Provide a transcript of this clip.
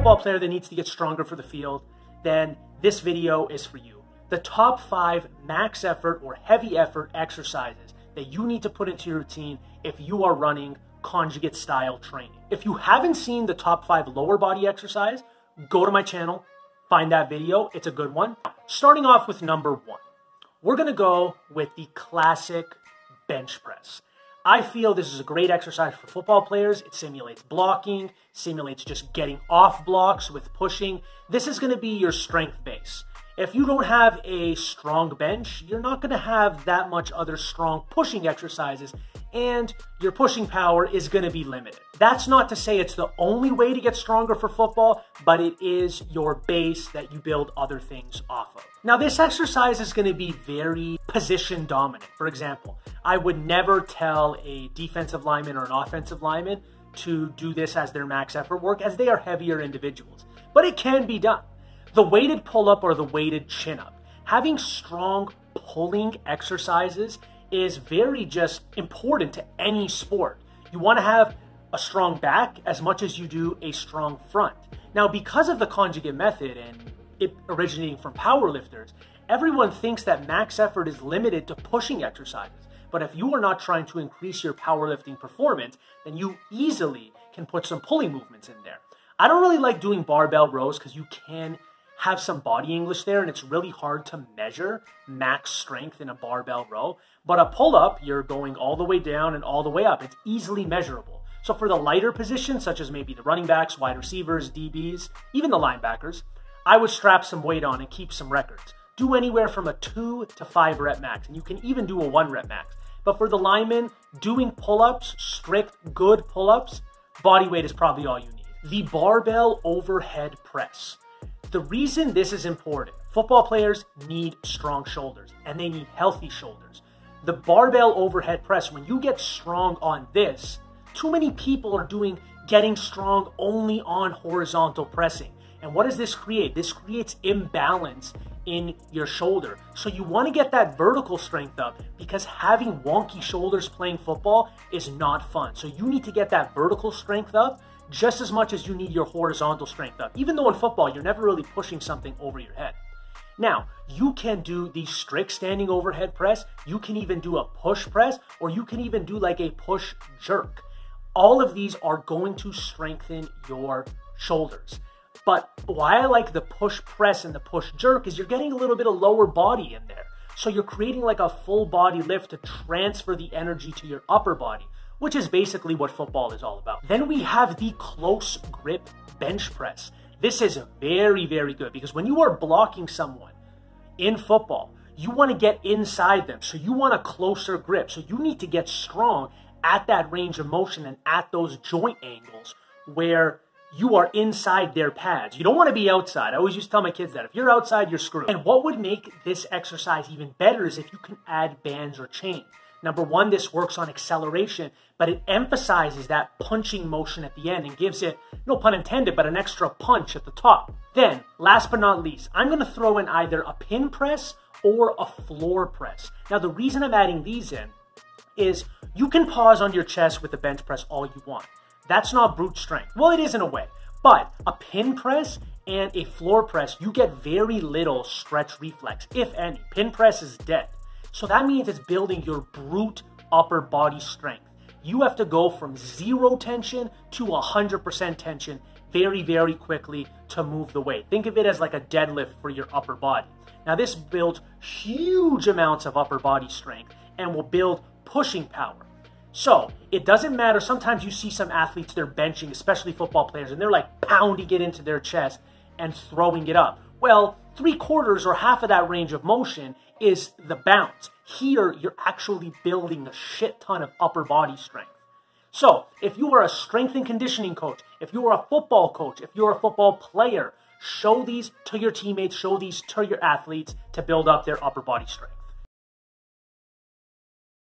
football player that needs to get stronger for the field, then this video is for you. The top 5 max effort or heavy effort exercises that you need to put into your routine if you are running conjugate style training. If you haven't seen the top 5 lower body exercise, go to my channel, find that video. It's a good one. Starting off with number 1, we're gonna go with the classic bench press. I feel this is a great exercise for football players. It simulates blocking, simulates just getting off blocks with pushing. This is gonna be your strength base. If you don't have a strong bench, you're not gonna have that much other strong pushing exercises, and your pushing power is gonna be limited. That's not to say it's the only way to get stronger for football, but it is your base that you build other things off of. Now, this exercise is gonna be very position dominant. For example, I would never tell a defensive lineman or an offensive lineman to do this as their max effort work, as they are heavier individuals, but it can be done. The weighted pull-up or the weighted chin-up. Having strong pulling exercises is very just important to any sport. You want to have a strong back as much as you do a strong front. Now, because of the conjugate method and it originating from powerlifters, everyone thinks that max effort is limited to pushing exercises. But if you are not trying to increase your powerlifting performance, then you easily can put some pulling movements in there. I don't really like doing barbell rows because you can have some body English there, and it's really hard to measure max strength in a barbell row. But a pull-up, you're going all the way down and all the way up. It's easily measurable. So for the lighter positions, such as maybe the running backs, wide receivers, DBs, even the linebackers, I would strap some weight on and keep some records. Do anywhere from a 2 to 5 rep max, and you can even do a 1 rep max. But for the linemen, doing pull-ups, strict, good pull-ups, body weight is probably all you need. The barbell overhead press. The reason this is important, football players need strong shoulders and they need healthy shoulders. The barbell overhead press, when you get strong on this, too many people are getting strong only on horizontal pressing. And what does this create? This creates imbalance in your shoulder. So you want to get that vertical strength up, because having wonky shoulders playing football is not fun. So you need to get that vertical strength up just as much as you need your horizontal strength up. Even though in football, you're never really pushing something over your head. Now, you can do the strict standing overhead press. You can even do a push press, or you can even do like a push jerk. All of these are going to strengthen your shoulders. But why I like the push press and the push jerk is you're getting a little bit of lower body in there. So you're creating like a full body lift to transfer the energy to your upper body, which is basically what football is all about. Then we have the close grip bench press. This is very, very good, because when you are blocking someone in football, you want to get inside them. So you want a closer grip. So you need to get strong at that range of motion and at those joint angles where you are inside their pads. You don't want to be outside. I always used to tell my kids that. If you're outside, you're screwed. And what would make this exercise even better is if you can add bands or chain. Number 1, this works on acceleration, but it emphasizes that punching motion at the end and gives it, no pun intended, but an extra punch at the top. Then, last but not least, I'm going to throw in either a pin press or a floor press. Now, the reason I'm adding these in is you can pause on your chest with the bench press all you want. That's not brute strength. Well, it is in a way, but a pin press and a floor press, you get very little stretch reflex, if any. Pin press is dead. So that means it's building your brute upper body strength. You have to go from 0 tension to 100% tension very, very quickly to move the weight. Think of it as like a deadlift for your upper body. Now, this builds huge amounts of upper body strength and will build pushing power. So it doesn't matter. Sometimes you see some athletes, they're benching, especially football players, and they're like pounding it into their chest and throwing it up. Well, 3/4 or half of that range of motion is the bounce. Here, you're actually building a shit ton of upper body strength. So if you are a strength and conditioning coach, if you are a football coach, if you're a football player, show these to your teammates, show these to your athletes to build up their upper body strength.